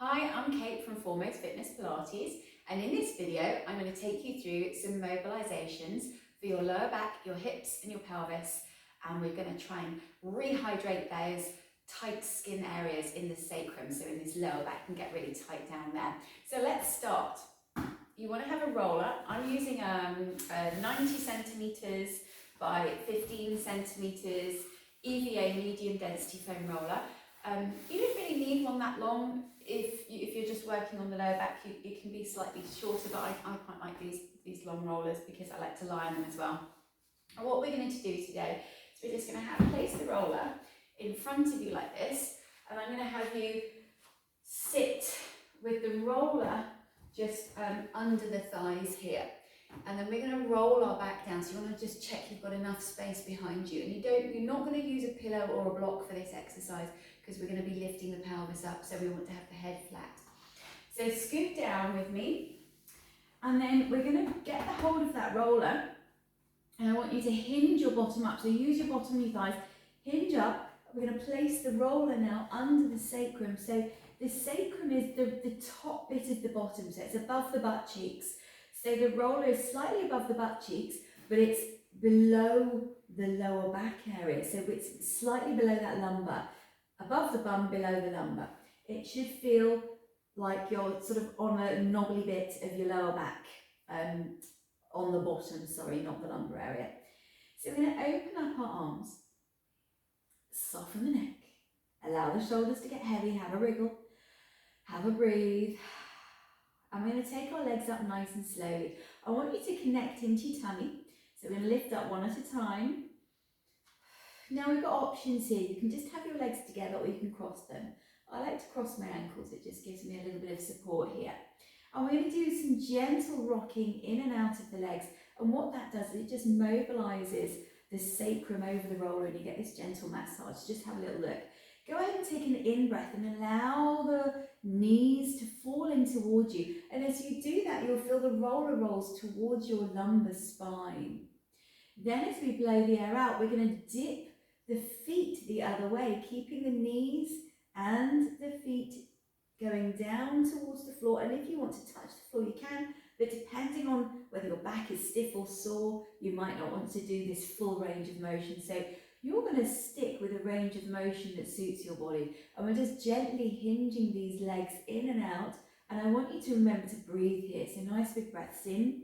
Hi, I'm Kate from Foremost Fitness Pilates, and in this video I'm going to take you through some mobilizations for your lower back, your hips and your pelvis, and we're going to try and rehydrate those tight skin areas in the sacrum, so in this lower back, and get really tight down there. So let's start. You want to have a roller. I'm using a 90 centimeters by 15 centimeters EVA medium density foam roller. You don't really need one that long. If you're just working on the lower back, it can be slightly shorter, but I quite like these long rollers because I like to lie on them as well. And what we're going to do today is we're just going to place the roller in front of you like this, and I'm going to have you sit with the roller just under the thighs here. And then we're going to roll our back down, so you want to just check you've got enough space behind you. And you're not going to use a pillow or a block for this exercise because we're going to be lifting the pelvis up, so we want to have the head flat. So scoot down with me, and then we're going to get the hold of that roller, and I want you to hinge your bottom up. So use your bottom of your thighs, hinge up. We're going to place the roller now under the sacrum. So the sacrum is the top bit of the bottom, so it's above the butt cheeks. So the roller is slightly above the butt cheeks, but it's below the lower back area. So it's slightly below that lumbar, above the bum, below the lumbar. It should feel like you're sort of on a knobbly bit of your lower back, on the bottom, sorry, not the lumbar area. So we're going to open up our arms, soften the neck, allow the shoulders to get heavy, have a wriggle, have a breathe. I'm going to take our legs up nice and slowly. I want you to connect into your tummy. So we're going to lift up one at a time. Now we've got options here. You can just have your legs together or you can cross them. I like to cross my ankles. It just gives me a little bit of support here. And we're going to do some gentle rocking in and out of the legs. And what that does is it just mobilizes the sacrum over the roller and you get this gentle massage. Just have a little look. Go ahead and take an in-breath and allow the knees to fall in towards you. And as you do that, you'll feel the roller rolls towards your lumbar spine. Then as we blow the air out, we're going to dip the feet the other way, keeping the knees and the feet going down towards the floor. And if you want to touch the floor, you can, but depending on whether your back is stiff or sore, you might not want to do this full range of motion. So you're going to stick with a range of motion that suits your body. And we're just gently hinging these legs in and out. And I want you to remember to breathe here. So nice big breaths in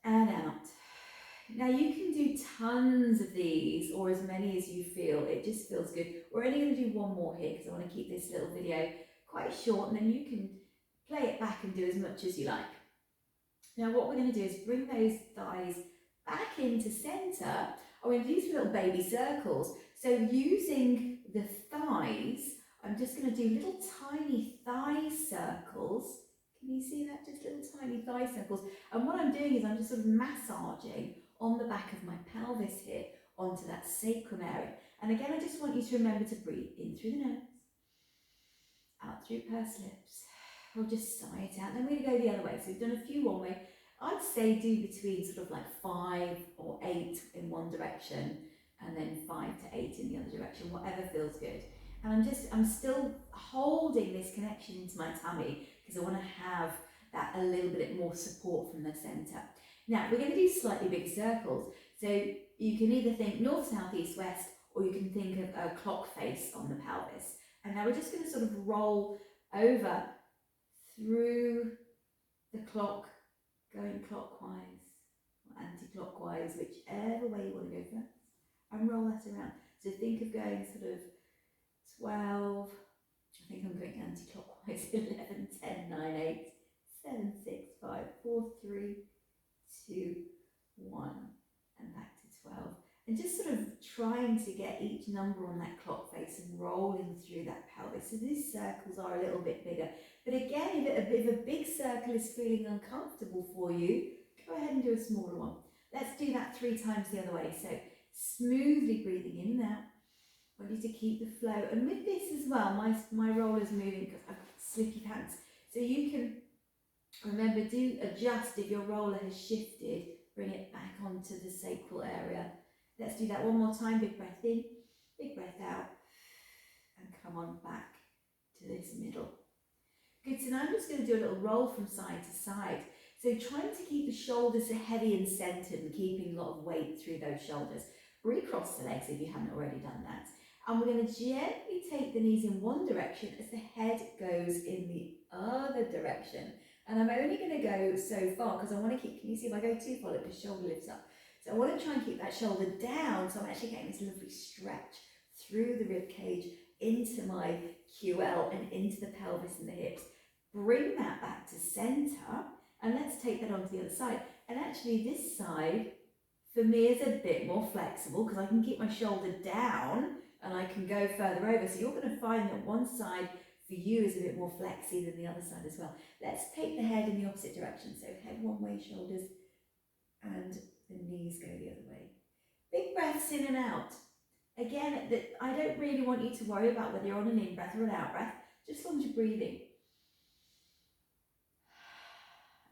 and out. Now you can do tons of these or as many as you feel. It just feels good. We're only going to do one more here because I want to keep this little video quite short, and then you can play it back and do as much as you like. Now what we're going to do is bring those thighs back into centre. I'm going to do some little baby circles. So using the thighs, I'm just going to do little tiny thigh circles. Can you see that? Just little tiny thigh circles. And what I'm doing is I'm just sort of massaging on the back of my pelvis here onto that sacrum area. And again, I just want you to remember to breathe in through the nose, out through pursed lips, or just sigh it out. Then we're going to go the other way. So we've done a few one way. I'd say do between sort of like 5 or 8 in one direction and then 5 to 8 in the other direction, whatever feels good. And I'm still holding this connection into my tummy because I want to have that a little bit more support from the centre. Now we're going to do slightly bigger circles. So you can either think north, south, east, west, or you can think of a clock face on the pelvis. And now we're just going to sort of roll over through the clock, going clockwise or anti-clockwise, whichever way you want to go first, and roll that around. So think of going sort of 12, I think I'm going anti-clockwise, 11, 10, 9, 8, 7, 6, 5, 4, 3, 2, 1, and back to 12. And just sort of trying to get each number on that clock face and rolling through that pelvis. So these circles are a little bit bigger. But again, if a big circle is feeling uncomfortable for you, go ahead and do a smaller one. Let's do that 3 times the other way. So smoothly breathing in and out. I want you to keep the flow. And with this as well, my roller's moving because I've got slippy pants. So you can, remember, do adjust if your roller has shifted, bring it back onto the sacral area. Let's do that one more time. Big breath in, big breath out, and come on back to this middle. Good, so now I'm just going to do a little roll from side to side. So trying to keep the shoulders heavy and centered and keeping a lot of weight through those shoulders. Recross the legs if you haven't already done that. And we're going to gently take the knees in one direction as the head goes in the other direction. And I'm only going to go so far because I want to keep, can you see if I go too far, look, the shoulder lifts up. So I want to try and keep that shoulder down, so I'm actually getting this lovely stretch through the rib cage into my QL and into the pelvis and the hips. Bring that back to center, and let's take that onto the other side. And actually this side, for me, is a bit more flexible because I can keep my shoulder down and I can go further over. So you're going to find that one side for you is a bit more flexy than the other side as well. Let's take the head in the opposite direction. So head one way, shoulders, and the knees go the other way. Big breaths in and out. Again, I don't really want you to worry about whether you're on an in-breath or an out-breath, just as long as you're breathing.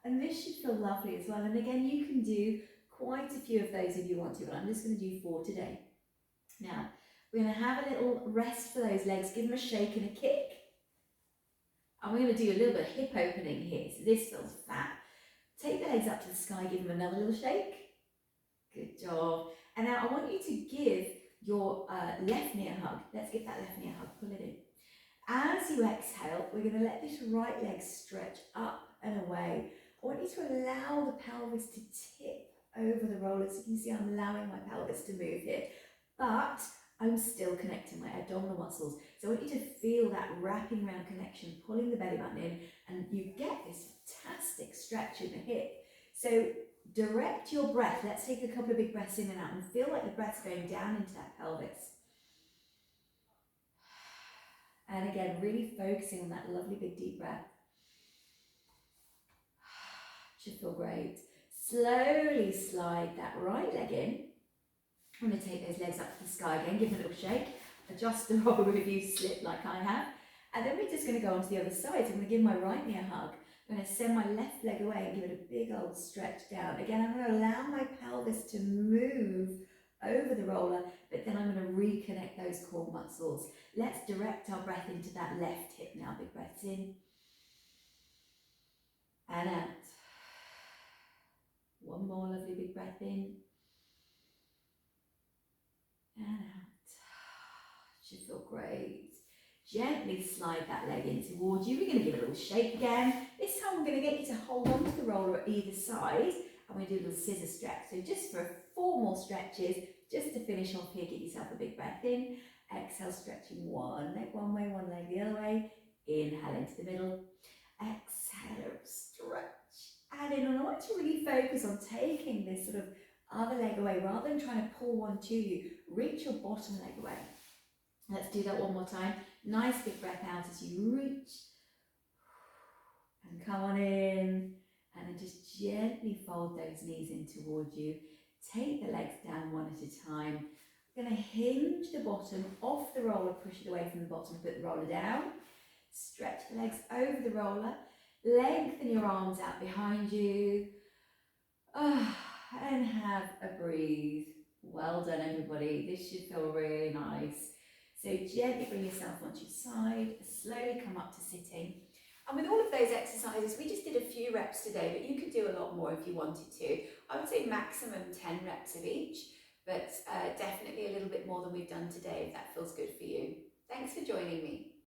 And this should feel lovely as well. And again, you can do quite a few of those if you want to, but I'm just going to do 4 today. Now, we're going to have a little rest for those legs, give them a shake and a kick. And we're going to do a little bit of hip opening here, so this feels fat. Take the legs up to the sky, give them another little shake. Good job. And now I want you to give your left knee a hug. Let's give that left knee a hug, pull it in. As you exhale, we're going to let this right leg stretch up and away. I want you to allow the pelvis to tip over the roller. So you can see I'm allowing my pelvis to move here, but I'm still connecting my abdominal muscles. So I want you to feel that wrapping around connection, pulling the belly button in, and you get this fantastic stretch in the hip. So direct your breath. Let's take a couple of big breaths in and out and feel like the breath's going down into that pelvis. And again, really focusing on that lovely big deep breath. Should feel great. Slowly slide that right leg in. I'm going to take those legs up to the sky again, give them a little shake, adjust the roller if you slip like I have. And then we're just going to go on to the other side. So I'm going to give my right knee a hug. I'm going to send my left leg away and give it a big old stretch down. Again, I'm going to allow my pelvis to move over the roller, but then I'm going to reconnect those core muscles. Let's direct our breath into that left hip now. Big breaths in and out. One more lovely big breath in and out. Should feel great. Gently slide that leg in towards you. We're going to give it a little shake again. This time we're going to get you to hold on to the roller at either side. And we're going to do a little scissor stretch. So just for 4 more stretches, just to finish off here, give yourself a big breath in. Exhale, stretching one leg one way, one leg the other way. Inhale into the middle. Exhale, stretch. Add in, and I want you to really focus on taking this sort of other leg away rather than trying to pull one to you. Reach your bottom leg away. Let's do that one more time. Nice big breath out as you reach. And come on in. And then just gently fold those knees in towards you. Take the legs down one at a time. We're going to hinge the bottom off the roller, push it away from the bottom, put the roller down. Stretch the legs over the roller. Lengthen your arms out behind you. And have a breathe. Well done, everybody. This should feel really nice. So gently bring yourself onto your side. Slowly come up to sitting. And with all of those exercises, we just did a few reps today, but you could do a lot more if you wanted to. I would say maximum 10 reps of each, but definitely a little bit more than we've done today if that feels good for you. Thanks for joining me.